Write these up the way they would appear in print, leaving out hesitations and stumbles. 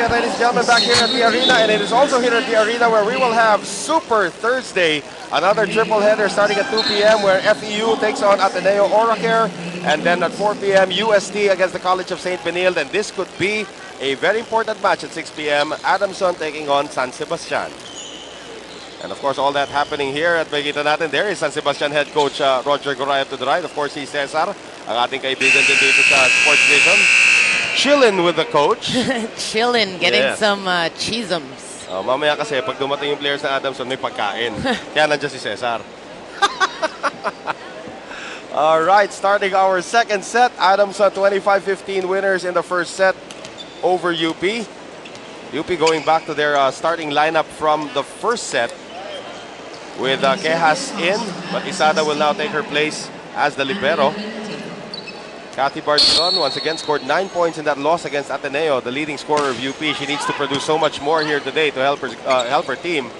again, ladies and gentlemen, back here at the arena, and it is also here at the arena where we will have Super Thursday, another triple header starting at 2 p.m. where FEU takes on Ateneo Oracare, and then at 4 p.m. UST against the College of St. Benilde, and this could be a very important match at 6 p.m. Adamson taking on San Sebastian. And of course, all that happening here at Makita natin, there is San Sebastian head coach Roger Gorayev to the right. Of course, si Cesar, ang ating kaibigan din dito sa Sports Station. Chillin' with the coach. Chillin', getting some cheesums. Oh, mamaya kasi, pag dumating yung players na Adamson, may pagkain. Kaya nandiyan si Cesar. All right, starting our second set. Adamson 25-15 winners in the first set over UP. UP going back to their starting lineup from the first set with Quejas in, but Isada will now take her place as the libero. Cathy Barcelon once again scored 9 points in that loss against Ateneo, the leading scorer of UP. She needs to produce so much more here today to help her team.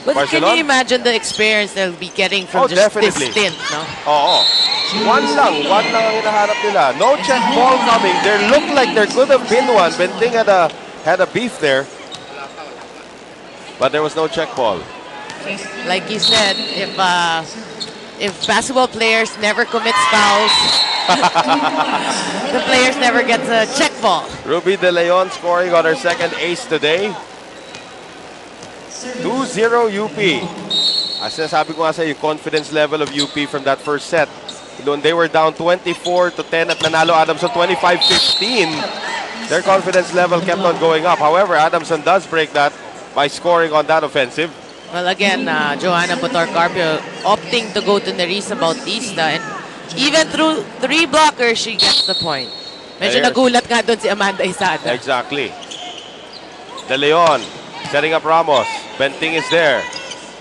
But Barcelon, can you imagine the experience they'll be getting from just this stint, no? Oo. One lang ang hinahanap nila. No check ball coming. There looked like there could have been one. Benting had a beef there, but there was no check ball. Like you said, if basketball players never commit fouls, the players never get a check ball. Ruby De Leon scoring on her second ace today. 2-0 UP. As sinasabi ko nga sa yung confidence level of UP from that first set. When they were down 24-10 at nanalo Adamson 25-15, their confidence level kept on going up. However, Adamson does break that by scoring on that offensive. Well, again, Joanna Butor-Carpio opting to go to Nerissa Bautista, and even through 3 blockers, she gets the point. Medyo nagulat nga doon si Amanda Isada. Exactly. De Leon setting up Ramos. Benting is there.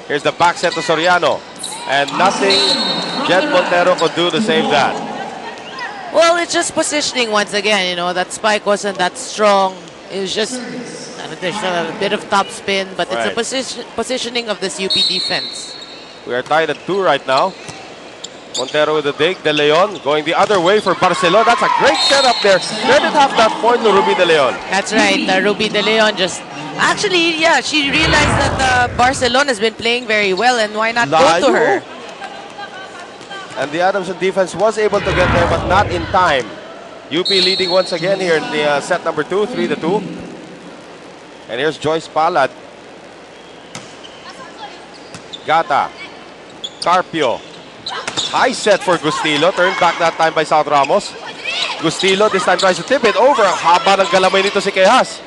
Here's the back set to Soriano. And nothing Jet Montero could do to save that. Well, it's just positioning once again. You know, that spike wasn't that strong. It was just there's a bit of top spin, but it's a positioning of this UP defense. We are tied at 2 right now. Montero with the dig. De Leon going the other way for Barcelona. That's a great setup there. Credit half that point to Ruby De Leon. That's right. Ruby De Leon just... Actually, yeah, she realized that Barcelona has been playing very well, and why not go to her? And the Adamson defense was able to get there, but not in time. UP leading once again here in the set number 2, 3-2. And here's Joyce Palad. Gata. Carpio. High set for Gustilo. Turned back that time by South Ramos. Gustilo this time tries to tip it over. Haba ng galamay nito si Quejas.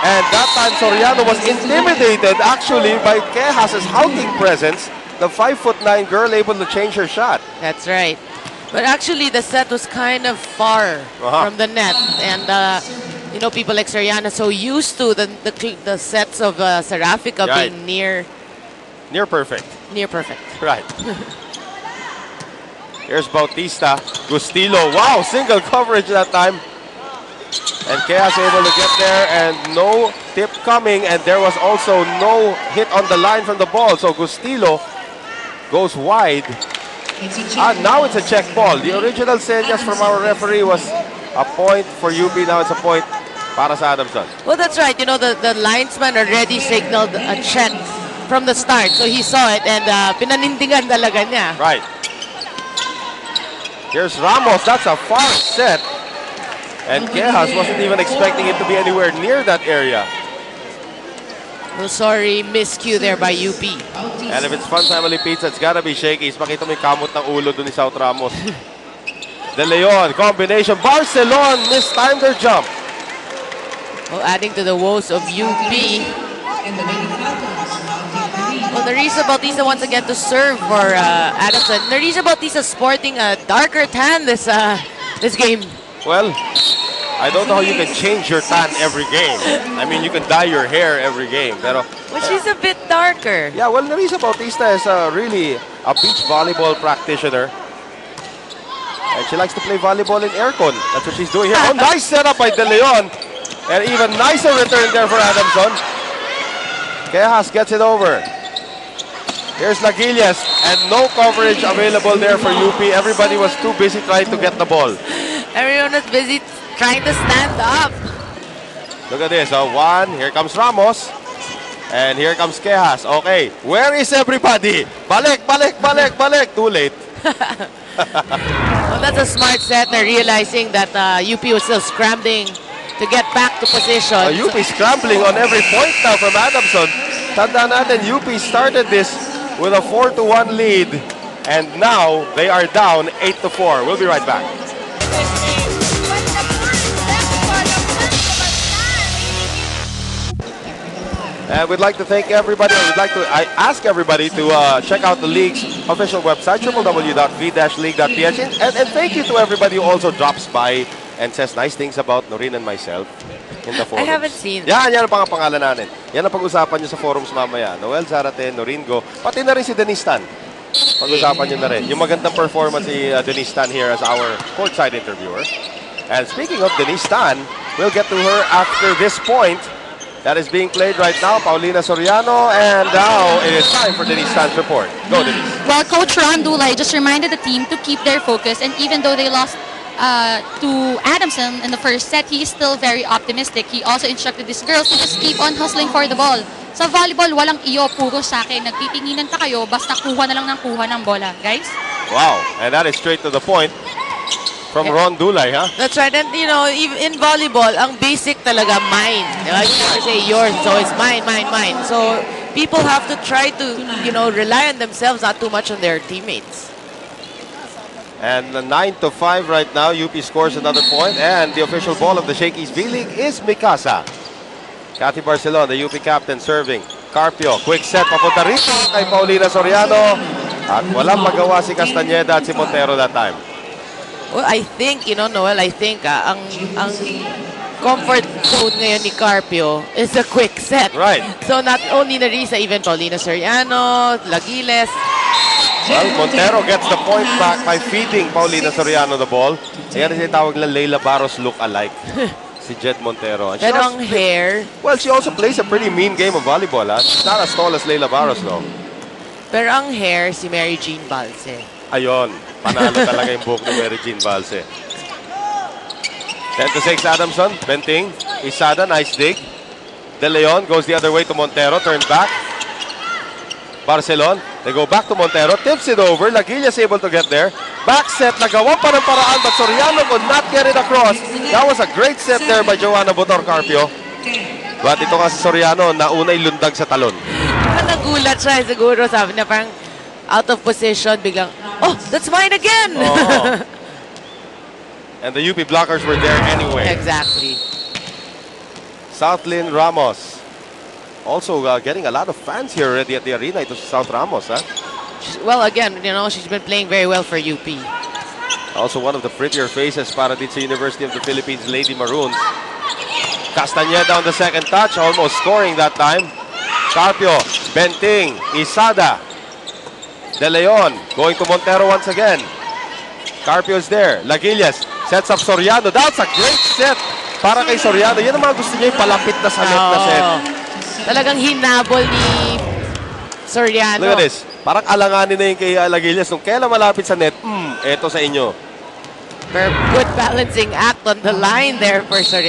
And that time Soriano was intimidated actually by Quejas' hulking presence. The 5'9" girl able to change her shot. That's right. But actually the set was kind of far from the net. And you know, people like Soriano so used to the sets of Serafica being near perfect. Near perfect. Right. Here's Bautista. Gustilo. Wow, single coverage that time. And Quejas able to get there, and no tip coming, and there was also no hit on the line from the ball. So Gustilo goes wide. Now it's a check ball. The original senyas from our referee was a point for UP. Now it's a point para sa Adamson. Well, that's right. You know, the linesman already signaled a check from the start. So he saw it, and pinanindigan talaga niya. Right. Here's Ramos. That's a far set. And Quejas wasn't even expecting it to be anywhere near that area. Well, sorry, miscue there by UP. And if it's Fun Family Pizza, it's gotta be Shakey's. Makita mo yung kamot ng ulo dun ni South Ramos. De Leon, combination. Barcelona mistimed their jump. Well, adding to the woes of UP. Well, Nerissa Bautista once again to serve for Adamson. Nerissa Bautista sporting a darker tan this game. Well, I don't know how you can change your tan every game. I mean, you can dye your hair every game. Pero, well, she's a bit darker. Yeah, well, Nerissa Bautista is really a beach volleyball practitioner. And she likes to play volleyball in aircon. That's what she's doing here. Oh, nice setup by De Leon. And even nicer return there for Adamson. Quejas gets it over. Here's Laguillas, and no coverage available there for UP. Everybody was too busy trying to get the ball. Everyone was busy trying to stand up. Look at this. One. Here comes Ramos. And here comes Quejas. Okay. Where is everybody? Balik, balik, balik, balik. Too late. Well, that's a smart set. They're realizing that UP was still scrambling to get back to position. UP scrambling on every point now from Adamson. Tandaan natin, UP started this with a 4-1 lead. And now they are down 8-4. We'll be right back. And we'd like to thank everybody. I ask everybody to check out the league's official website, www.v-league.ph. And thank you to everybody who also drops by and says nice things about Norin and myself in the forums. I haven't seen. Yan ang pangalan natin. Yan ang pag-usapan nyo sa forums mamaya. Noel Zarate, Noringo, pati na rin si Denise Tan. Pag-usapan nyo na rin. Yung magandang performance ni Denise Tan here as our courtside interviewer. And speaking of Denise Tan, we'll get to her after this point. That is being played right now, Paulina Soriano, and now it is time for Denise Tan's report. Go, Denise. Well, Coach Ron Dulay just reminded the team to keep their focus, and even though they lost to Adamson in the first set, he is still very optimistic. He also instructed these girls to just keep on hustling for the ball. Sa volleyball, walang iyo, puro sa akin. Nagtitinginan pa kayo, basta kuha na lang ng kuha ng bola. Guys? Wow, and that is straight to the point. From Ron Dulay, huh? That's right. And, you know, even in volleyball, ang basic talaga, mine. I never say yours, so it's mine, mine, mine. So, people have to try to, you know, rely on themselves, not too much on their teammates. And 9-5 right now. UP scores another point. And the official ball of the Shakey's VLeague is Mikasa. Cathy Barcelon, the UP captain, serving. Carpio, quick set. Papunta rito kay Paulina Soriano. At walang magawa si Castañeda at si Montero that time. Well, I think, you know, Noel, I think ang comfort zone ngayon ni Carpio is a quick set. Right. So not only Narisa, even Paulina Soriano, Lagiles. Well, Montero gets the point back by feeding Paulina Soriano the ball. Ayan ang tawag na Leila Barros look-alike. Si Jed Montero. And Pero ang hair. Well, she also plays a pretty mean game of volleyball. Huh? She's not as tall as Leila Barros, though. Pero ang hair, si Mary Jean Balse. Ayon. Panalo talaga yung buhok ni Mary Jean Balse. 10-6 Adamson. Benting. Isada. Nice dig. De Leon goes the other way to Montero. Turn back. Barcelon. They go back to Montero. Tips it over. Laguillas able to get there. Back set. Nagawa pa ng paraan. But Soriano could not get it across. That was a great set there by Joanna Botor Carpio. But ito nga si Soriano, naunay lundag sa talon. Nagulat siya siguro. Sabi na parang out of position. Biglang, oh, that's mine again! Oh. And the UP blockers were there anyway. Exactly. Southlyn Ramos. Also getting a lot of fans here already at the arena. Ito si South Ramos, huh? Well, again, you know, she's been playing very well for UP. Also one of the prettier faces para dito sa University of the Philippines Lady Maroons. Castañeda on the second touch, almost scoring that time. Carpio, Benting, Isada. De Leon going to Montero once again. Carpio's there. Laguillas sets up Soriano. That's a great set para kay Soriano. Yan ang mga gusto niya yung palapit na sa net na set. Talagang hinabol ni Soriano. Look at this. Parang alanganin na yung kay Laguillas. Nung kailan malapit sa net, eto sa inyo. Good balancing act on the line there for Soriano.